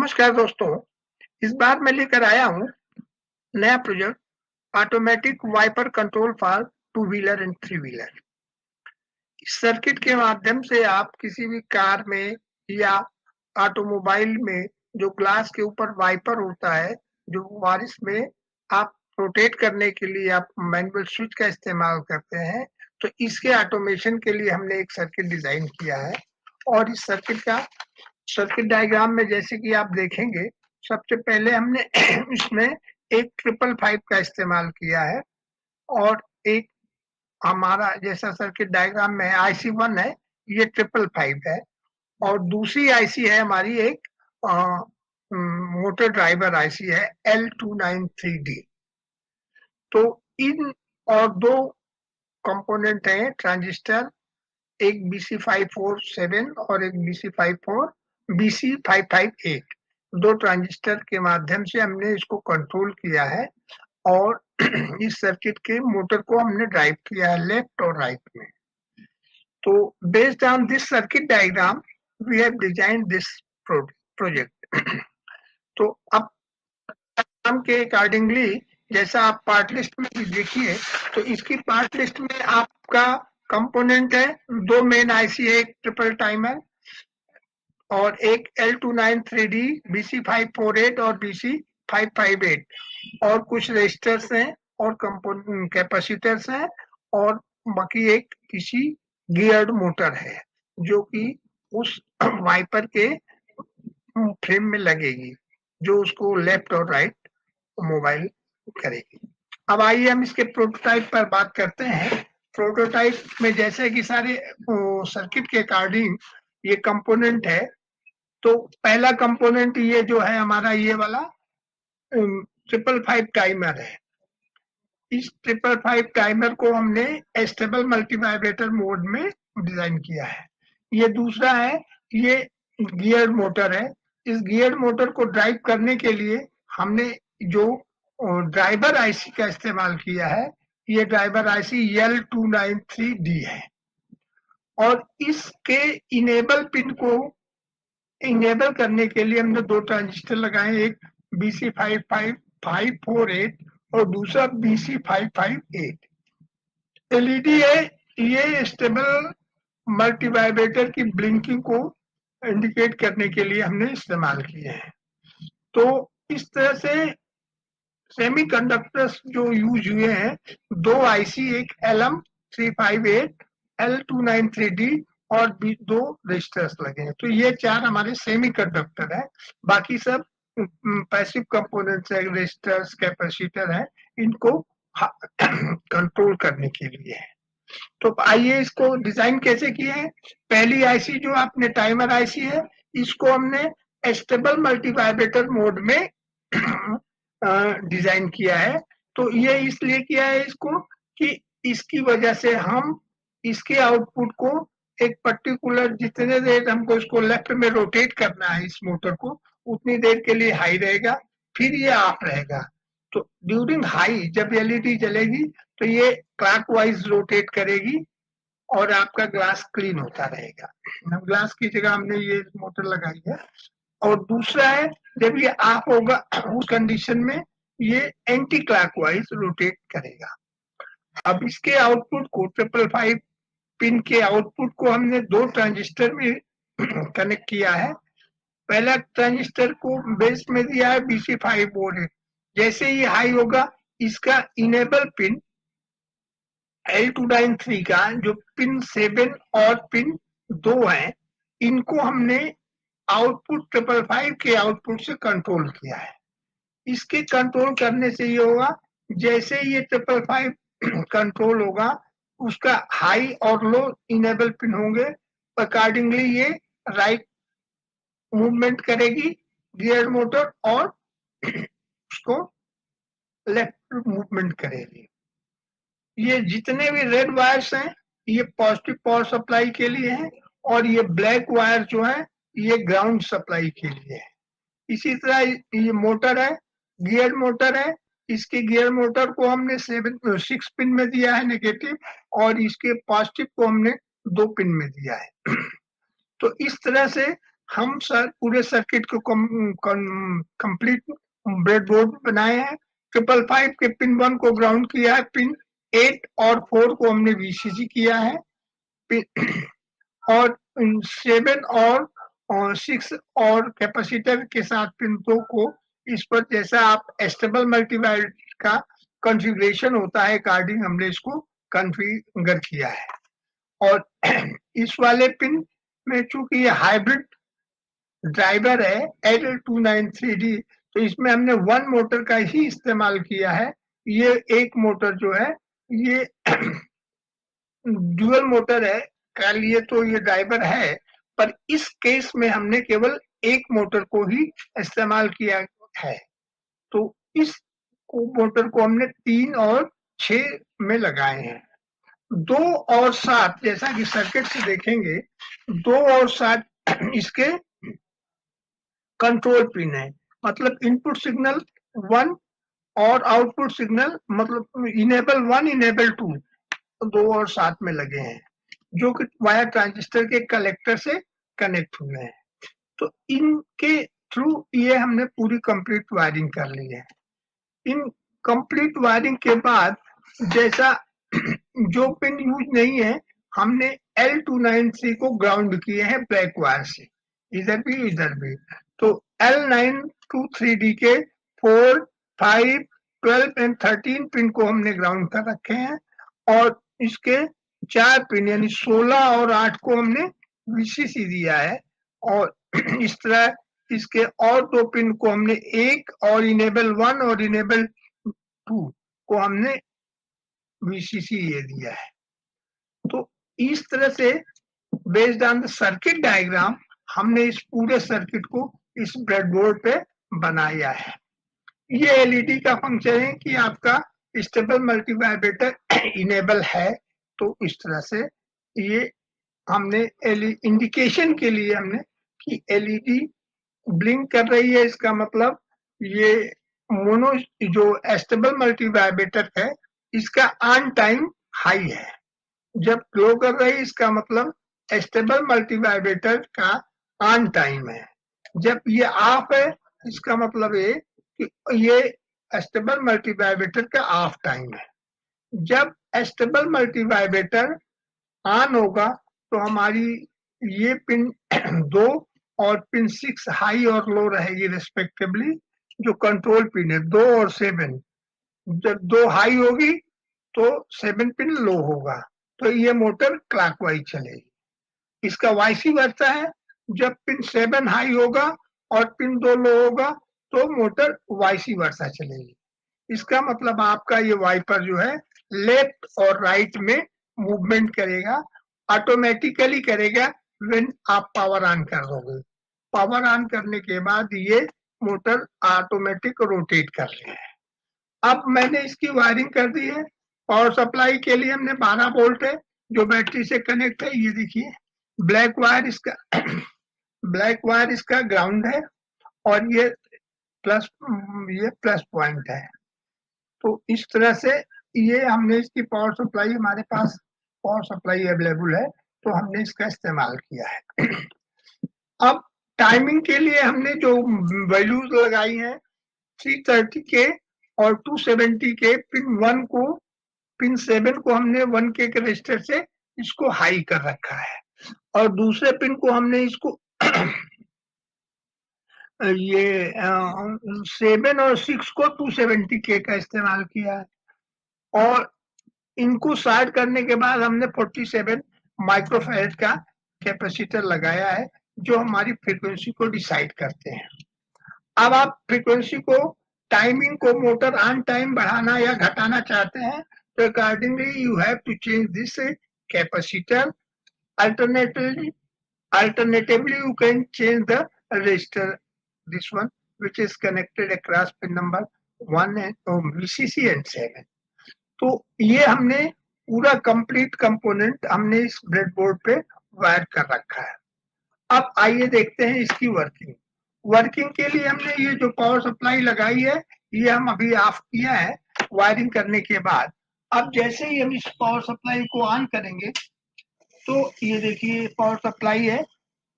नमस्कार दोस्तों, इस बार मैं लेकर आया हूँ नया project automatic wiper control for two wheeler and three wheeler. इस सर्किट के माध्यम से आप किसी भी कार में या ऑटोमोबाइल में जो ग्लास के ऊपर वाइपर होता है, जो बारिश में आप रोटेट करने के लिए आप मैनुअल स्विच का इस्तेमाल करते हैं, तो इसके ऑटोमेशन के लिए हमने एक सर्किट डिज़ाइन किया है। और इस सर्किट डायग्राम में जैसे कि आप देखेंगे, सबसे पहले हमने इसमें एक 555 का इस्तेमाल किया है और एक हमारा जैसा सर्किट डायग्राम में आईसी 1 है, ये 555 है और दूसरी आईसी है हमारी एक मोटर ड्राइवर आईसी है L293D। तो इन और दो कंपोनेंट हैं ट्रांजिस्टर, एक BC547 और एक BC558। दो ट्रांजिस्टर के माध्यम से हमने इसको कंट्रोल किया है और इस सर्किट के मोटर को हमने ड्राइव किया है लेफ्ट और राइट में। तो based on this circuit diagram we have design this project. तो अब हम के अकॉर्डिंगली जैसा आप पार्ट लिस्ट में भी देखिए, तो इसकी पार्ट लिस्ट में आपका कंपोनेंट है, दो मेन आईसी है, एक ट्रिपल टाइमर और एक L293D, BC548 और BC558 और कुछ रजिस्टर्स हैं और कंपोनेंट कैपेसिटर्स हैं और बाकी एक किसी गियर्ड मोटर है जो कि उस वाइपर के फ्रेम में लगेगी, जो उसको लेफ्ट और राइट मोबाइल करेगी। अब आइए हम इसके प्रोटोटाइप पर बात करते हैं। प्रोटोटाइप में जैसे कि सारे सर्किट के अकॉर्डिंग ये कंपोनेंट है। तो पहला कंपोनेंट ये जो है हमारा ये वाला 555 टाइमर है। इस 555 टाइमर को हमने स्टेबल मल्टीवाइब्रेटर मोड में डिजाइन किया है। ये दूसरा है, ये गियर मोटर है। इस गियर मोटर को ड्राइव करने के लिए हमने जो ड्राइवर आईसी का इस्तेमाल किया है, ये ड्राइवर आईसी L293D है और इसके इनेबल पिन को इनेबल करने के लिए हमने दो ट्रांजिस्टर लगाए, एक BC55548 और दूसरा BC558। एलईडी है, ये स्टेबल मल्टीवाइब्रेटर की ब्लिंकिंग को इंडिकेट करने के लिए हमने इस्तेमाल किए हैं। तो इस तरह से सेमीकंडक्टर्स जो यूज हुए हैं, दो आईसी, एक LM358, L293D और भी दो रजिस्टर्स लगे हैं। तो ये चार हमारे सेमीकंडक्टर है, बाकी सब पैसिव कंपोनेंट्स है, रजिस्टर्स कैपेसिटर है, इनको कंट्रोल करने के लिए है। तो आइए इसको डिजाइन कैसे किए हैं। पहली आईसी जो आपने टाइमर आईसी है, इसको हमने स्टेबल मल्टीवाइब्रेटर मोड में डिजाइन किया है। तो ये इसलिए किया है इसको कि इसकी वजह से हम इसके आउटपुट को एक पर्टिकुलर जितने देर हमको इसको लेफ्ट में रोटेट करना है इस मोटर को, उतनी देर के लिए हाई रहेगा, फिर ये ऑफ रहेगा। तो ड्यूरिंग हाई जब एलईडी जलेगी तो ये क्लॉकवाइज रोटेट करेगी और आपका ग्लास क्लीन होता रहेगा। ग्लास की जगह हमने ये मोटर लगाई है। और दूसरा है, जब ये ऑफ होगा उस कंडीशन में ये एंटी क्लॉकवाइज रोटेट करेगा। अब इसके आउटपुट को 555 पिन के आउटपुट को हमने दो ट्रांजिस्टर में कनेक्ट किया है। पहला ट्रांजिस्टर को बेस में दिया है BC548। जैसे ही हाई होगा, इसका इनेबल पिन L293 का जो पिन 7 और पिन 2 है, इनको हमने आउटपुट 555 के आउटपुट से कंट्रोल किया है। इसके कंट्रोल करने से ये होगा, जैसे ये 555 कंट्रोल होगा, उसका हाई और लो इनेबल पिन होंगे, अकॉर्डिंगली ये राइट मूवमेंट करेगी गियर मोटर और उसको लेफ्ट मूवमेंट करेगी। ये जितने भी रेड वायर्स हैं, ये पॉजिटिव पावर सप्लाई के लिए हैं और ये ब्लैक वायर जो है, ये ग्राउंड सप्लाई के लिए है। इसी तरह ये मोटर है, गियर मोटर है। इसके गियर मोटर को हमने 6 पिन में दिया है नेगेटिव और इसके पॉजिटिव को हमने 2 पिन में दिया है। तो इस तरह से हम सर पूरे सर्किट को कंप्लीट ब्रेडबोर्ड बनाए हैं। 555 के पिन 1 को ग्राउंड किया है, पिन 8 और 4 को हमने वीसीसी किया है, और 7 और 6 और कैपेसिटर के साथ पिन 2 को इस पर जैसा आप स्टेबल मल्टीवायर का कॉन्फ़िगरेशन होता है अकॉर्डिंग हमने इसको कॉन्फ़िगर किया है। और इस वाले पिन में चूंकि ये हाइब्रिड ड्राइवर है L293D, तो इसमें हमने 1 मोटर का ही इस्तेमाल किया है। ये एक मोटर जो है ये ड्यूअल मोटर है, कह लिए तो ये ड्राइवर है, पर इस केस में हमने केवल एक मोटर को ही इस्तेमाल किया है। तो इस मोटर को हमने 3 और 6 में लगाए हैं। 2 और 7 जैसा कि सर्किट से देखेंगे, 2 और 7 इसके कंट्रोल पिन है, मतलब इनपुट सिग्नल 1 और आउटपुट सिग्नल मतलब इनेबल 1 इनेबल 2 2 और 7 में लगे हैं, जो कि वायर ट्रांजिस्टर के कलेक्टर से कनेक्ट हुए हैं। तो इनके थ्रू ये हमने पूरी कंप्लीट वायरिंग कर ली है। इन कंप्लीट वायरिंग के बाद जैसा जो पिन यूज नहीं है, हमने L293 को ग्राउंड किए हैं ब्लैक वायर से, इधर भी। तो L923D के 4, 5, 12 एंड 13 पिन को हमने ग्राउंड कर रखे हैं, और इसके 4 पिन यानी 16 और 8 को हमने वीसीसी दिया है, और इस तरह इसके और 2 पिन को हमने 1 और इनेबल 1 और इनेबल 2 को हमने वीसीसी ये दिया है। तो इस तरह से based on the circuit diagram हमने इस पूरे सर्किट को इस ब्रेडबोर्ड पे बनाया है। ये एलईडी का फंक्शन है कि आपका स्टेबल मल्टीवाइब्रेटर इनेबल है, तो इस तरह से ये हमने इंडिकेशन के लिए हमने कि एलईडी ब्लिंक कर रही है, इसका मतलब ये मोनो जो स्टेबल मल्टीवाइब्रेटर है इसका ऑन टाइम हाई है। जब ग्लो कर रही है इसका मतलब स्टेबल मल्टीवाइब्रेटर का ऑन टाइम है। जब ये ऑफ है इसका मतलब ये कि ये स्टेबल मल्टीवाइब्रेटर का ऑफ टाइम है। जब स्टेबल मल्टीवाइब्रेटर ऑन होगा तो हमारी ये पिन 2 और पिन 6 हाई और लो रहेगी रिस्पेक्टिवली, जो कंट्रोल पिन है 2 और 7। जब 2 हाई होगी तो 7 पिन लो होगा, तो ये मोटर क्लॉकवाइज चलेगी। इसका वाइसी वर्सा है, जब पिन 7 हाई होगा और पिन 2 लो होगा तो मोटर वाइसी वर्सा चलेगी। इसका मतलब आपका ये वाइपर जो है लेफ्ट और राइट में मूवमेंट करेगा, ऑटोमेटिकली करेगा व्हेन आप पावर ऑन कर दोगे। पावर ऑन करने के बाद ये मोटर ऑटोमेटिक रोटेट कर रहे हैं। अब मैंने इसकी वायरिंग कर दी है। पावर सप्लाई के लिए हमने 12 वोल्ट है जो बैटरी से कनेक्ट है, ये देखिए ब्लैक वायर इसका ब्लैक वायर इसका ग्राउंड है, और ये प्लस पॉइंट है। तो इस तरह से ये हमने इसकी पावर सप्लाई, हमारे पास पावर सप्लाई अवेलेबल है तो हमने इसका इस्तेमाल किया है। अब टाइमिंग के लिए हमने जो वैल्यूज लगाई है 330 के और 270 के, पिन 1 को पिन 7 को हमने 1 के रजिस्टर से इसको हाई कर रखा है, और दूसरे पिन को हमने इसको ये 7 और 6 को 270 के का इस्तेमाल किया है, और इनको शार्ट करने के बाद हमने 47 माइक्रोफैराड का कैपेसिटर लगाया है जो हमारी फ्रीक्वेंसी को डिसाइड करते हैं। अब आप फ्रीक्वेंसी को, टाइमिंग को मोटर ऑन टाइम बढ़ाना या घटाना चाहते हैं तो accordingly you have to change this capacitor. Alternatively you can change the resistor, this one which is connected across pin number 1 and VCC and 7। तो ये हमने पूरा कंप्लीट कंपोनेंट हमने इस ब्रेडबोर्ड पे वायर कर रखा है। अब आइए देखते हैं इसकी वर्किंग के लिए हमने ये जो पावर सप्लाई लगाई है ये हम अभी ऑफ किया है वायरिंग करने के बाद। अब जैसे ही हम इस पावर सप्लाई को ऑन करेंगे तो ये देखिए पावर सप्लाई है,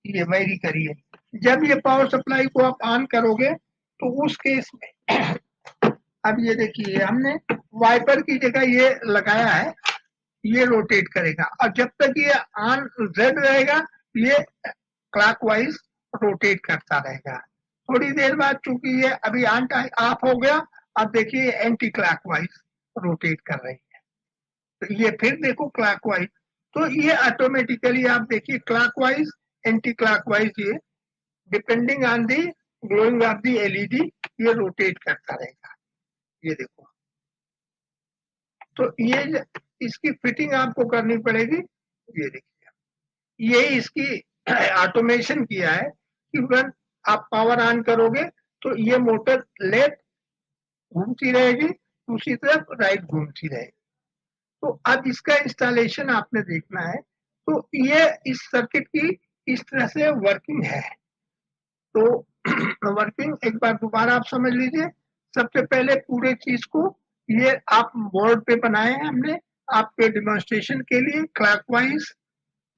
ये वेरी करिए, जब ये पावर सप्लाई को आप ऑन करोगे तो उस केस में अब ये देखिए हमने वाइपर की जगह ये लगाया है, ये रोटेट करेगा और जब तक ये ऑन रेड रहेगा ये क्लॉकवाइज रोटेट करता रहेगा। थोड़ी देर बाद चूंकि ये अभी ऑन ऑफ हो गया, अब देखिए एंटी क्लॉकवाइज रोटेट कर रही है, तो ये फिर देखो क्लॉकवाइज, तो ये ऑटोमेटिकली आप देखिए क्लॉकवाइज एंटी क्लॉकवाइज ये depending on the glowing of the LED ये रोटेट करता रहेगा। ये देखो, तो ये इसकी फिटिंग आपको करनी पड़ेगी। ये देखिए ये इसकी ऑटोमेशन किया है कि when आप पावर ऑन करोगे तो ये मोटर लेफ्ट घूमती रहेगी, दूसरी तरफ राइट घूमती रहेगी। तो अब इसका इंस्टॉलेशन आपने देखना है, तो ये इस सर्किट की इस तरह से वर्किंग है। तो वर्किंग एक बार दोबारा आप समझ लीजिए। सबसे पहले पूरे चीज को ये आप बोर्ड पे बनाए हैं हमने आपके डेमोन्स्ट्रेशन के लिए, क्लॉकवाइज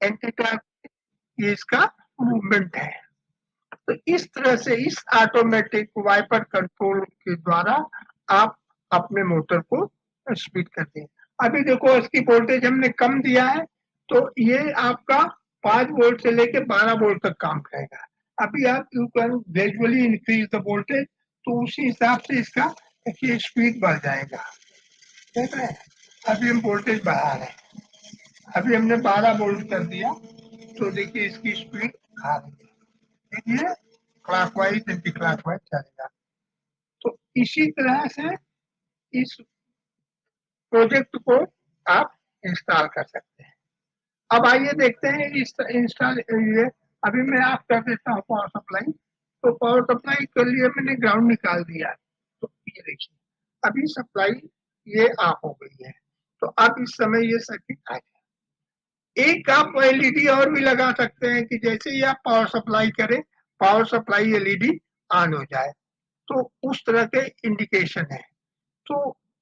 एंटी क्लॉकवाइज ये इसका मूवमेंट है। तो इस तरह से इस ऑटोमेटिक वाइपर कंट्रोल के द्वारा आप अपने मोटर को स्पीड करते हैं। अभी देखो इसकी वोल्टेज हमने कम दिया है, तो ये आपका 5 वोल्ट से लेके 12 वोल्ट तक काम करेगा। अभी आप you can gradually increase the voltage, तो उसी हिसाब से इसका देखिए स्पीड बढ़ जाएगा। देख रहे हैं, अभी हम वोल्टेज बढ़ा रहे हैं, अभी हमने 12 वोल्ट कर दिया, तो देखिए इसकी स्पीड आ रही है, देखिए क्लॉकवाइज एंटी क्लॉकवाइज चलेगा। तो इसी तरह से इस प्रोजेक्ट को आप इंस्टॉल कर सकते हैं। अब आइए देखते हैं इस इंस्टॉल ये अभी मैं ऑफ कर देता हूँ पावर सप्लाई। तो पावर सप्लाई के लिए मैंने ग्राउंड निकाल दिया है, तो ये देखिए अभी सप्लाई ये ऑफ हो गई है, तो अब इस समय ये सर्किट आ गया। एक आप एलईडी और भी लगा सकते हैं कि जैसे ही आप पावर सप्लाई करें, पावर सप्लाई एलईडी ऑन हो जाए, तो उस तरह के इंडिकेशन है। तो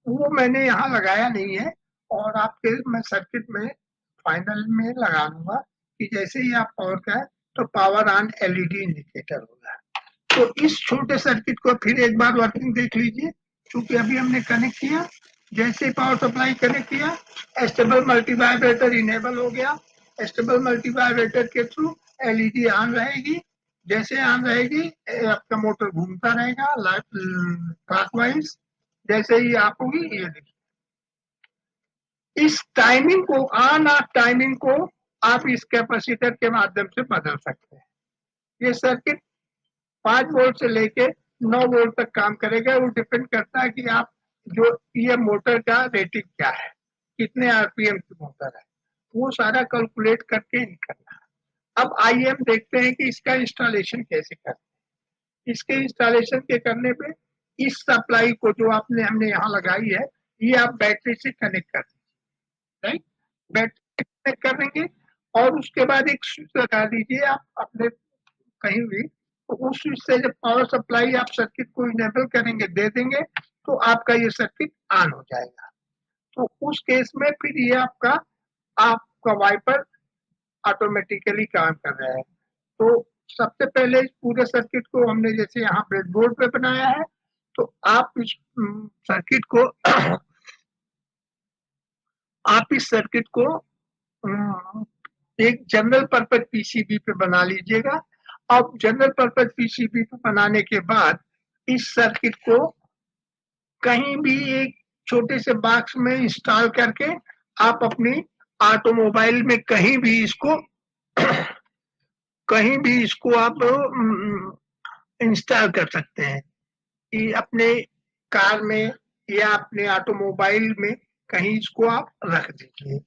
वो मैंने यहाँ लगाया नहीं है, और आपके मैं सर्किट में फाइनल में लगा दूंगा कि जैसे ही आप पावर का है तो पावर ऑन एलईडी इंडिकेटर होगा। तो इस छोटे सर्किट को फिर एक बार वर्किंग देख लीजिए। क्योंकि अभी हमने कनेक्ट किया, जैसे पावर सप्लाई कनेक्ट किया, स्टेबल मल्टीवाइब्रेटर इनेबल हो गया। स्टेबल मल्टीवाइब्रेटर के थ्रू एलईडी ऑन रहेगी, जैसे ऑन रहेगी आपका मोटर घूमता रहेगा क्लॉकवाइज। जैसे ही आप होगी ये देखिए, इस टाइमिंग को ऑन ऑफ टाइमिंग को आप इस कैपेसिटर के माध्यम से बदल सकते हैं। ये सर्किट 5 वोल्ट से लेके 9 वोल्ट तक काम करेगा। वो डिपेंड करता है कि आप जो ये मोटर का रेटिंग क्या है, कितने आरपीएम की मोटर है, वो सारा कैलकुलेट करके ही करना है। अब आइए हम देखते हैं कि इसका इंस्टॉलेशन कैसे करते हैं। इसके इंस्टॉलेशन के करने पे इस सप्लाई को जो आपने हमने यहाँ लगाई है, ये आप बैटरी से कनेक्ट कर दीजिए, राइट। बैटरी कनेक्ट कर देंगे और उसके बाद एक स्विच लगा दीजिए आप अपने कहीं भी, तो उस स्विच से जब पावर सप्लाई आप सर्किट को इनेबल करेंगे, दे देंगे, तो आपका ये सर्किट ऑन हो जाएगा। तो उस केस में फिर ये आपका वाइपर ऑटोमेटिकली काम कर रहा है। तो सबसे पहले इस पूरे सर्किट को हमने जैसे यहाँ ब्रेडबोर्ड पे बनाया है, तो आप इस सर्किट को आप इस सर्किट को एक जनरल पर्पज पीसीबी पे बना लीजिएगा। अब जनरल पर्पज पीसीबी पे बनाने के बाद इस सर्किट को कहीं भी एक छोटे से बॉक्स में इंस्टॉल करके आप अपनी ऑटोमोबाइल में कहीं भी इसको कहीं भी इसको आप इंस्टॉल कर सकते हैं, कि अपने कार में या अपने ऑटोमोबाइल में कहीं इसको आप रख दीजिए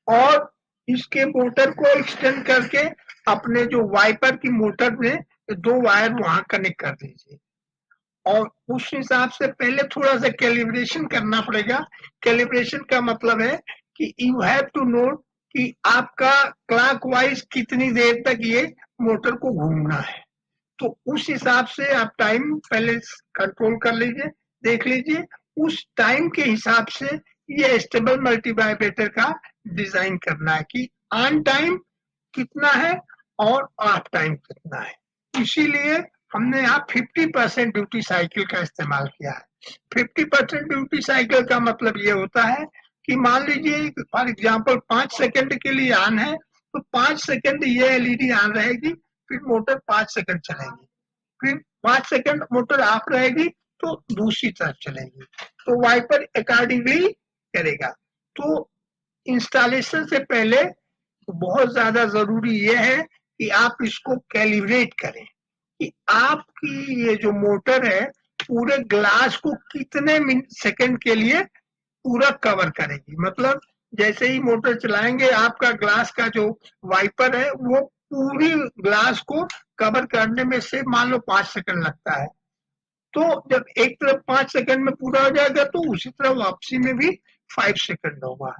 और इसके मोटर को एक्सटेंड करके अपने जो वाइपर की मोटर में 2 वायर वहां कनेक्ट कर दीजिए। और उस हिसाब से पहले थोड़ा सा कैलिब्रेशन करना पड़ेगा। कैलिब्रेशन का मतलब है कि यू हैव टू नोट कि आपका क्लॉकवाइज कितनी देर तक ये मोटर को घूमना है। तो उस हिसाब से आप टाइम पहले कंट्रोल कर लीजिए, देख लीजिए, उस टाइम के हिसाब से ये स्टेबल मल्टीवाइब्रेटर का डिजाइन करना है कि ऑन टाइम कितना है और ऑफ टाइम कितना है। इसीलिए हमने यहाँ 50% ड्यूटी साइकिल का इस्तेमाल किया है। 50% ड्यूटी साइकिल का मतलब ये होता है कि मान लीजिए फॉर एग्जांपल 5 सेकंड के लिए ऑन है, तो 5 सेकंड ये एलईडी ऑन रहेगी, फिर मोटर 5 सेकंड चलेगी, फिर 5 सेकंड मोटर ऑफ रहेगी तो दूसरी तरफ चलेगी, तो वाइपर अकॉर्डिंगली करेगा। तो इंस्टॉलेशन से पहले बहुत ज्यादा जरूरी ये है कि आप इसको कैलिब्रेट करें कि आपकी ये जो मोटर है पूरे ग्लास को कितने सेकंड के लिए पूरा कवर करेगी। मतलब जैसे ही मोटर चलाएंगे आपका ग्लास का जो वाइपर है वो पूरी ग्लास को कवर करने में से मान लो 5 सेकंड लगता है, तो जब एक तरफ 5 सेकंड में पूरा हो जाएगा तो उसी तरह वापसी में भी 5 सेकंड होगा।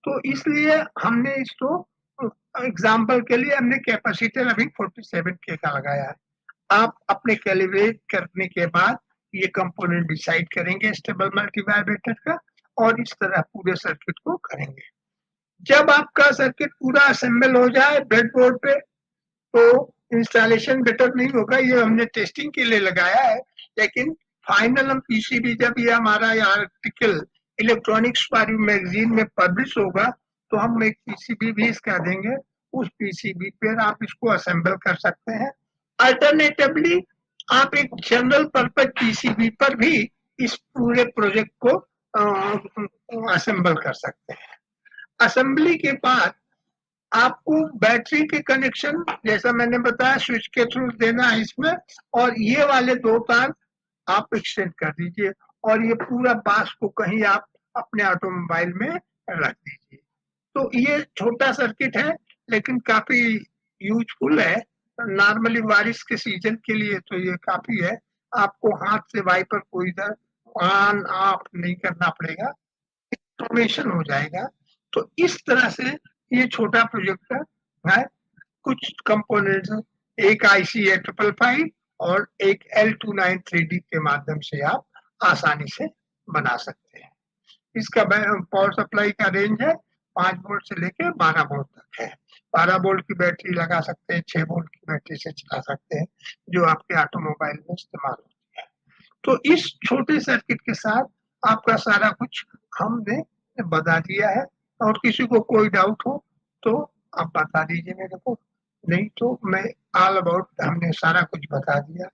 तो इसलिए हमने इसको एग्जाम्पल के लिए हमने कैपेसिटर अभी 47 के का लगाया है। आप अपने कैलिब्रेट करने के बाद ये कंपोनेंट डिसाइड करेंगे स्टेबल मल्टीवाइब्रेटर का और इस तरह पूरे सर्किट को करेंगे। जब आपका सर्किट पूरा असेंबल हो जाए ब्रेडबोर्ड पे तो इंस्टॉलेशन बेटर नहीं होगा, ये हमने टेस्टिंग के लिए लगाया है, लेकिन फाइनल हम पीसीबी जब ये हमारा ये आर्टिकल इलेक्ट्रॉनिक्स वाली मैगजीन में पब्लिश होगा तो हम एक पीसीबी भी इसका देंगे, उस पीसीबी पर आप इसको असेंबल कर सकते हैं। अल्टरनेटिवली आप एक जनरल पर्पज पीसीबी पर भी इस पूरे प्रोजेक्ट को असेंबल कर सकते हैं। असेंबली के बाद आपको बैटरी के कनेक्शन जैसा मैंने बताया स्विच के थ्रू देना है इसमें, और ये वाले 2 तार आप एक्सटेंड कर दीजिए और ये पूरा बास को कहीं आप अपने ऑटोमोबाइल में रख दीजिए। तो ये छोटा सर्किट है लेकिन काफी यूजफुल है। नॉर्मली बारिश के सीजन के लिए तो ये काफी है, आपको हाथ से वाइपर को इधर ऑन ऑफ नहीं करना पड़ेगा, ऑटोमेशन हो जाएगा। तो इस तरह से ये छोटा प्रोजेक्टर है। कुछ कंपोनेंट्स एक आईसी है 555 और एक L293D के माध्यम से आप आसानी से बना सकते हैं। इसका पावर सप्लाई का रेंज है 5 वोल्ट से लेके 12 वोल्ट तक है। 12 वोल्ट की बैटरी लगा सकते हैं, 6 वोल्ट की बैटरी से चला सकते हैं, जो आपके ऑटोमोबाइल में इस्तेमाल होती है। तो इस छोटे सर्किट के साथ आपका सारा कुछ हमने बता दिया है, और किसी को कोई डाउट हो तो आप बता दीजिए मेरे को, नहीं तो मैं ऑल अबाउट हमने सारा कुछ बता दिया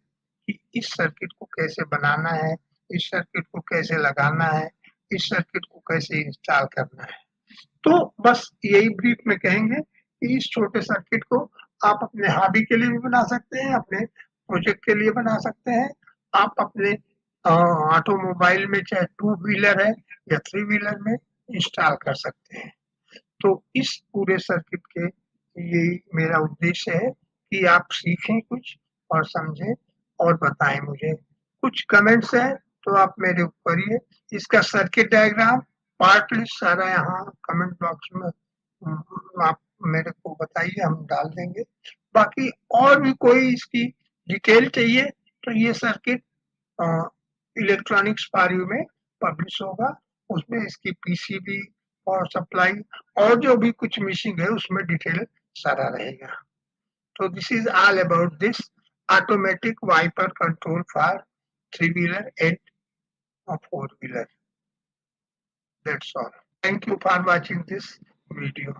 कि इस सर्किट को कैसे बनाना है, इस सर्किट को कैसे लगाना है, इस सर्किट को कैसे इंस्टॉल करना है। तो बस यही ब्रीफ में कहेंगे कि इस छोटे सर्किट को आप अपने हॉबी के लिए भी बना सकते हैं, अपने प्रोजेक्ट के लिए बना सकते हैं, आप अपने ऑटोमोबाइल में चाहे 2 व्हीलर है या 3 व्हीलर में इंस्टॉल कर सकते हैं। तो इस पूरे सर्किट के यही मेरा उद्देश्य है कि आप सीखें कुछ और समझें और बताएं मुझे। कुछ कमेंट्स हैं तो आप मेरे को करिए। इसका सर्किट डायग्राम पार्ट लिस्ट सारा यहाँ कमेंट बॉक्स में आप मेरे को बताइए, हम डाल देंगे। बाकी और भी कोई इसकी डिटेल चाहिए तो ये सर्किट इलेक्ट्रॉनिक्स पारियो में पब्लिश होगा, उसमें इसकी पीसीबी और सप्लाई और जो भी कुछ मिसिंग है उसमें डिटेल सारा रहेगा। तो this is all about this automatic wiper control for 3 wheeler and 4 wheeler. That's all. Thank you for watching this video.